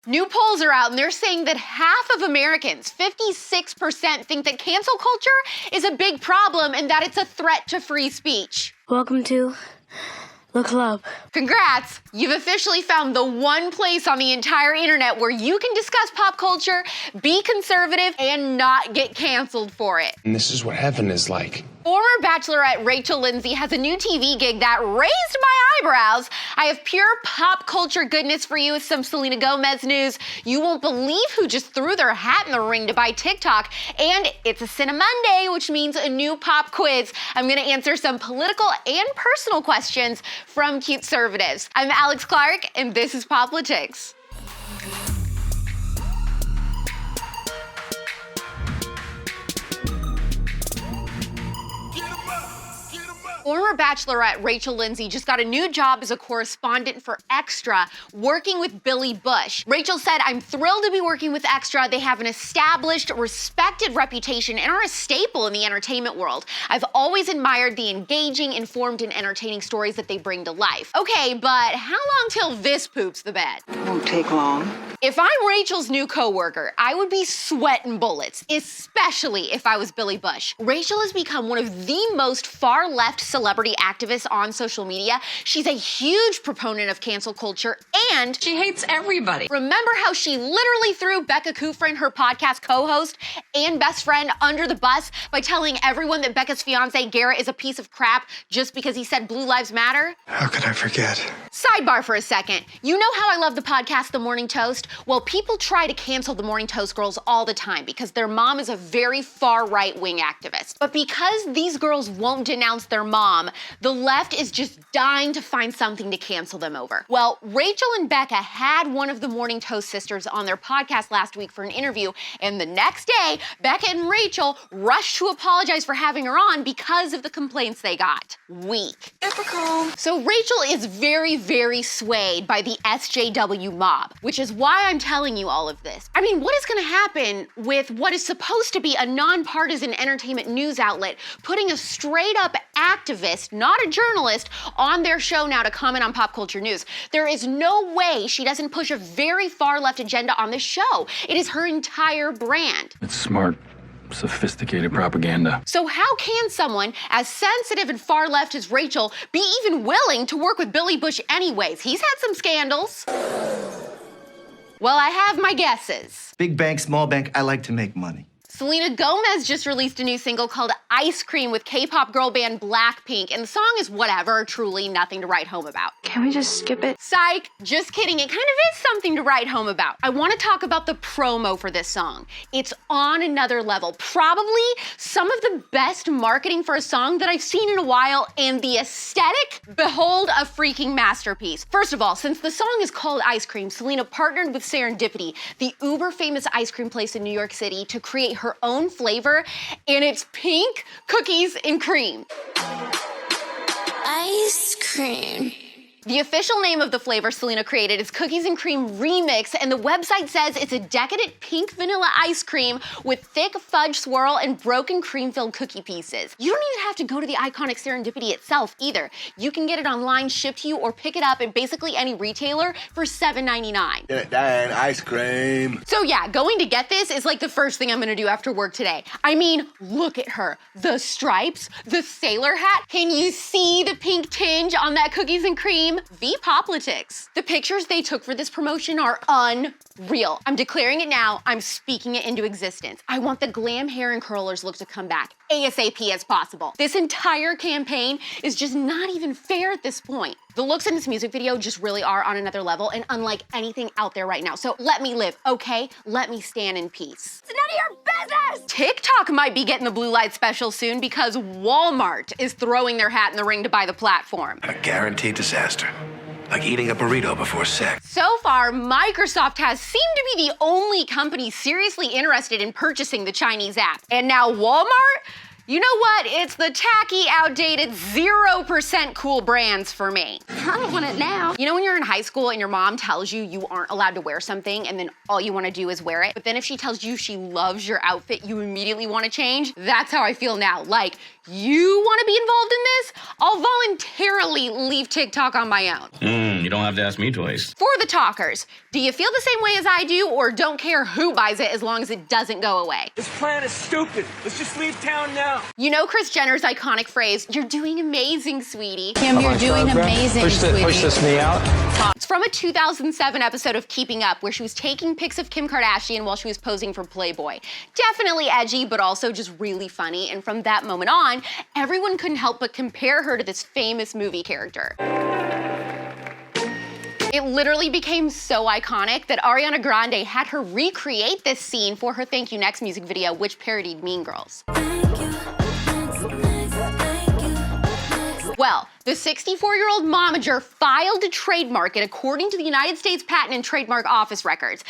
New polls are out and they're saying that half of Americans, 56%, think that cancel culture is a big problem and that it's a threat to free speech. Welcome to the club. Congrats! You've officially found the one place on the entire internet where you can discuss pop culture, be conservative, and not get canceled for it. And this is what heaven is like. Former Bachelorette Rachel Lindsay has a new TV gig that raised my eyebrows. I have pure pop culture goodness for you with some Selena Gomez news. You won't believe who just threw their hat in the ring to buy TikTok. And it's a Cinemonday, which means a new pop quiz. I'm gonna answer some political and personal questions from CUTEservatives. I'm AlexClark, and this is POPlitics. Former Bachelorette Rachel Lindsay just got a new job as a correspondent for Extra, working with Billy Bush. Rachel said, "I'm thrilled to be working with Extra. They have an established, respected reputation and are a staple in the entertainment world. I've always admired the engaging, informed, and entertaining stories that they bring to life." Okay, but how long till this poops the bed? Won't take long. If I'm Rachel's new coworker, I would be sweating bullets, especially if I was Billy Bush. Rachel has become one of the most far-left celebrity activists on social media. She's a huge proponent of cancel culture, and She hates everybody. remember how she literally threw Becca Kufrin, her podcast co-host and best friend, under the bus by telling everyone that Becca's fiance Garrett is a piece of crap just because he said Blue Lives Matter? How could I forget? Sidebar for a second. You know how I love the podcast The Morning Toast? Well, people try to cancel the Morning Toast girls all the time because their mom is a very far right-wing activist. But because these girls won't denounce their mom, the left is just dying to find something to cancel them over. Well, Rachel and Becca had one of the Morning Toast sisters on their podcast last week for an interview, and the next day, Becca and Rachel rushed to apologize for having her on because of the complaints they got. Weak. Typical. So Rachel is very, very swayed by the SJW mob, which is why I'm telling you all of this. I mean, what is gonna happen with what is supposed to be a nonpartisan entertainment news outlet putting a straight up activist, not a journalist, on their show now to comment on pop culture news? There is no way she doesn't push a very far left agenda on this show. It is her entire brand. It's smart, sophisticated propaganda. So how can someone as sensitive and far left as Rachel be even willing to work with Billy Bush anyways? He's had some scandals. Well, I have my guesses. Big bank, small bank, I like to make money. Selena Gomez just released a new single called Ice Cream with K-pop girl band Blackpink, and the song is whatever, truly nothing to write home about. Can we just skip it? Psych, just kidding, it kind of is something to write home about. I want to talk about the promo for this song. It's on another level. Probably some of the best marketing for a song that I've seen in a while, and the aesthetic, behold a freaking masterpiece. First of all, since the song is called Ice Cream, Selena partnered with Serendipity, the uber famous ice cream place in New York City, to create her own flavor, and it's pink cookies and cream. Ice cream. The official name of the flavor Selena created is Cookies and Cream Remix, and the website says it's a decadent pink vanilla ice cream with thick fudge swirl and broken cream-filled cookie pieces. You don't even have to go to the iconic Serendipity itself either. You can get it online, shipped to you, or pick it up at basically any retailer for $7.99. Get it done, ice cream. So yeah, going to get this is like the first thing I'm gonna do after work today. I mean, look at her. The stripes, the sailor hat. Can you see the pink tinge on that cookies and cream? POPlitics. The pictures they took for this promotion are unreal. I'm declaring it now. I'm speaking it into existence. I want the glam hair and curlers look to come back ASAP as possible. This entire campaign is just not even fair at this point. The looks in this music video just really are on another level and unlike anything out there right now. So let me live, okay? Let me stand in peace. It's none of your business! TikTok might be getting the blue light special soon because Walmart is throwing their hat in the ring to buy the platform. A guaranteed disaster. Like eating a burrito before sex. So far, Microsoft has seemed to be the only company seriously interested in purchasing the Chinese app. And now Walmart? You know what? It's the tacky, outdated, 0% cool brands for me. I don't want it now. You know when you're in high school and your mom tells you you aren't allowed to wear something and then all you want to do is wear it, but then if she tells you she loves your outfit, you immediately want to change? That's how I feel now. Like, you want to be involved in this? I'll voluntarily leave TikTok on my own. You don't have to ask me twice. For the talkers, do you feel the same way as I do or don't care who buys it as long as it doesn't go away? This plan is stupid. Let's just leave town now. You know Kris Jenner's iconic phrase, "You're doing amazing, sweetie." Kim, you're doing amazing, sweetie. Push this knee out. It's from a 2007 episode of Keeping Up where she was taking pics of Kim Kardashian while she was posing for Playboy. Definitely edgy, but also just really funny. And from that moment on, everyone couldn't help but compare her to this famous movie character. It literally became so iconic that Ariana Grande had her recreate this scene for her Thank You Next music video, which parodied Mean Girls. Well, the 64-year-old Momager filed to trademark it according to the United States Patent and Trademark Office records.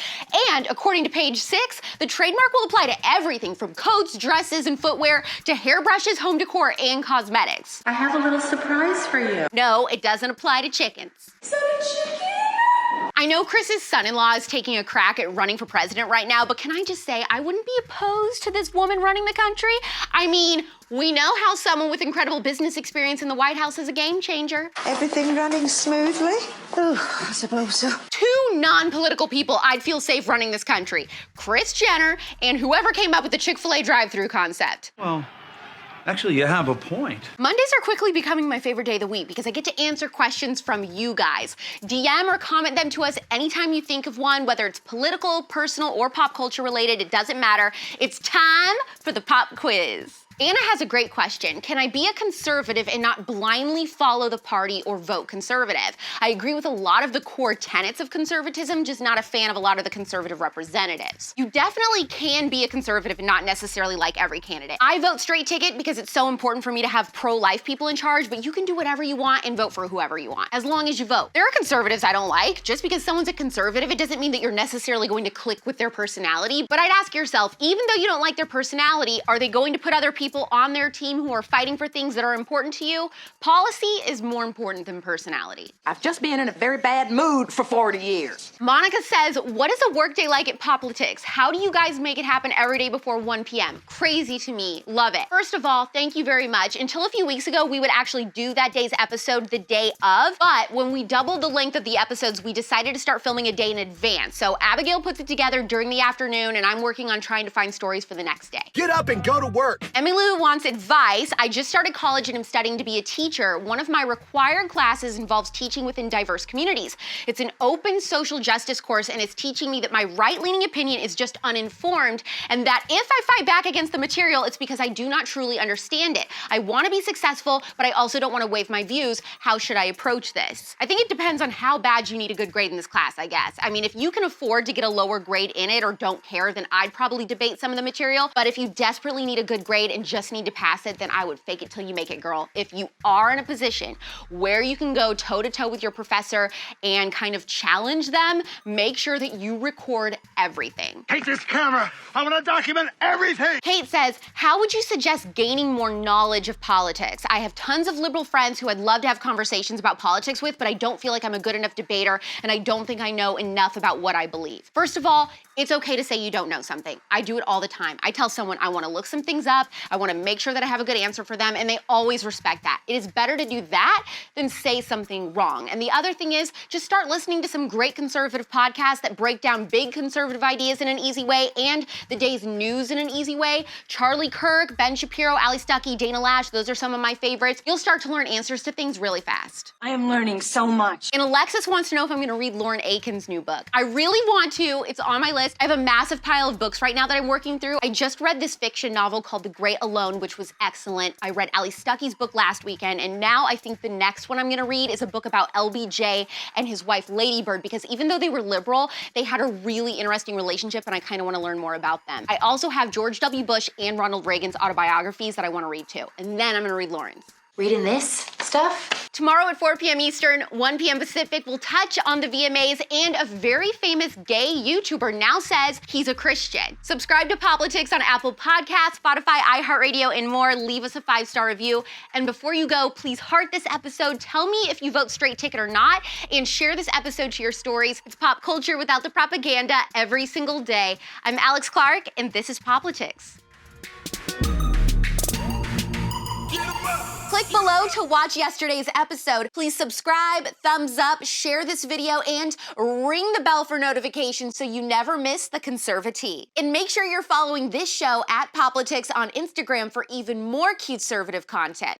And according to page 6, the trademark will apply to everything from coats, dresses, and footwear to hairbrushes, home decor, and cosmetics. I have a little surprise for you. No, it doesn't apply to chickens. I know Kris's son-in-law is taking a crack at running for president right now, but can I just say, I wouldn't be opposed to this woman running the country. I mean, we know how someone with incredible business experience in the White House is a game changer. Everything running smoothly? Oh, I suppose so. 2 non-political people I'd feel safe running this country. Kris Jenner and whoever came up with the Chick-fil-A drive-thru concept. Well, actually, you have a point. Mondays are quickly becoming my favorite day of the week because I get to answer questions from you guys. DM or comment them to us anytime you think of one, whether it's political, personal, or pop culture related, it doesn't matter. It's time for the pop quiz. Anna has a great question. Can I be a conservative and not blindly follow the party or vote conservative? I agree with a lot of the core tenets of conservatism, just not a fan of a lot of the conservative representatives. You definitely can be a conservative and not necessarily like every candidate. I vote straight ticket because it's so important for me to have pro-life people in charge, but you can do whatever you want and vote for whoever you want, as long as you vote. There are conservatives I don't like. Just because someone's a conservative, it doesn't mean that you're necessarily going to click with their personality, but I'd ask yourself, even though you don't like their personality, are they going to put other people on their team who are fighting for things that are important to you? Policy is more important than personality. I've just been in a very bad mood for 40 years. Monica says, what is a workday like at POPlitics? How do you guys make it happen every day before 1 p.m.? Crazy to me. Love it. First of all, thank you very much. Until a few weeks ago, we would actually do that day's episode the day of, but when we doubled the length of the episodes, we decided to start filming a day in advance. So Abigail puts it together during the afternoon, and I'm working on trying to find stories for the next day. Get up and go to work. Emily wants advice. I just started college and am studying to be a teacher. One of my required classes involves teaching within diverse communities. It's an open social justice course, and it's teaching me that my right-leaning opinion is just uninformed, and that if I fight back against the material, it's because I do not truly understand it. I want to be successful, but I also don't want to waive my views. How should I approach this? I think it depends on how bad you need a good grade in this class, I guess. I mean, if you can afford to get a lower grade in it or don't care, then I'd probably debate some of the material. But if you desperately need a good grade and just need to pass it, then I would fake it till you make it, girl. If you are in a position where you can go toe-to-toe with your professor and kind of challenge them, make sure that you record everything. Take this camera. I want to document everything. Kate says, how would you suggest gaining more knowledge of politics? I have tons of liberal friends who I'd love to have conversations about politics with, but I don't feel like I'm a good enough debater, and I don't think I know enough about what I believe. First of all, it's okay to say you don't know something. I do it all the time. I tell someone I want to look some things up, I want to make sure that I have a good answer for them, and they always respect that. It is better to do that than say something wrong. And the other thing is, just start listening to some great conservative podcasts that break down big conservative ideas in an easy way and the day's news in an easy way. Charlie Kirk, Ben Shapiro, Ali Stuckey, Dana Lash, those are some of my favorites. You'll start to learn answers to things really fast. I am learning so much. And Alexis wants to know if I'm going to read Lauren Aiken's new book. I really want to. It's on my list. I have a massive pile of books right now that I'm working through. I just read this fiction novel called The Great Alone, which was excellent. I read Ali Stuckey's book last weekend, and now I think the next one I'm gonna read is a book about LBJ and his wife Lady Bird, because even though they were liberal, they had a really interesting relationship, and I kind of want to learn more about them. I also have George W. Bush and Ronald Reagan's autobiographies that I want to read too, and then I'm gonna read Lauren's. Reading this stuff? Tomorrow at 4 p.m. Eastern, 1 p.m. Pacific, we'll touch on the VMAs, and a very famous gay YouTuber now says he's a Christian. Subscribe to POPlitics on Apple Podcasts, Spotify, iHeartRadio, and more. Leave us a 5-star review. And before you go, please heart this episode. Tell me if you vote straight ticket or not, and share this episode to your stories. It's pop culture without the propaganda every single day. I'm AlexClark, and this is POPlitics. Click below to watch yesterday's episode. Please subscribe, thumbs up, share this video, and ring the bell for notifications so you never miss the conservative. And make sure you're following this show at POPlitics on Instagram for even more CUTEservative content.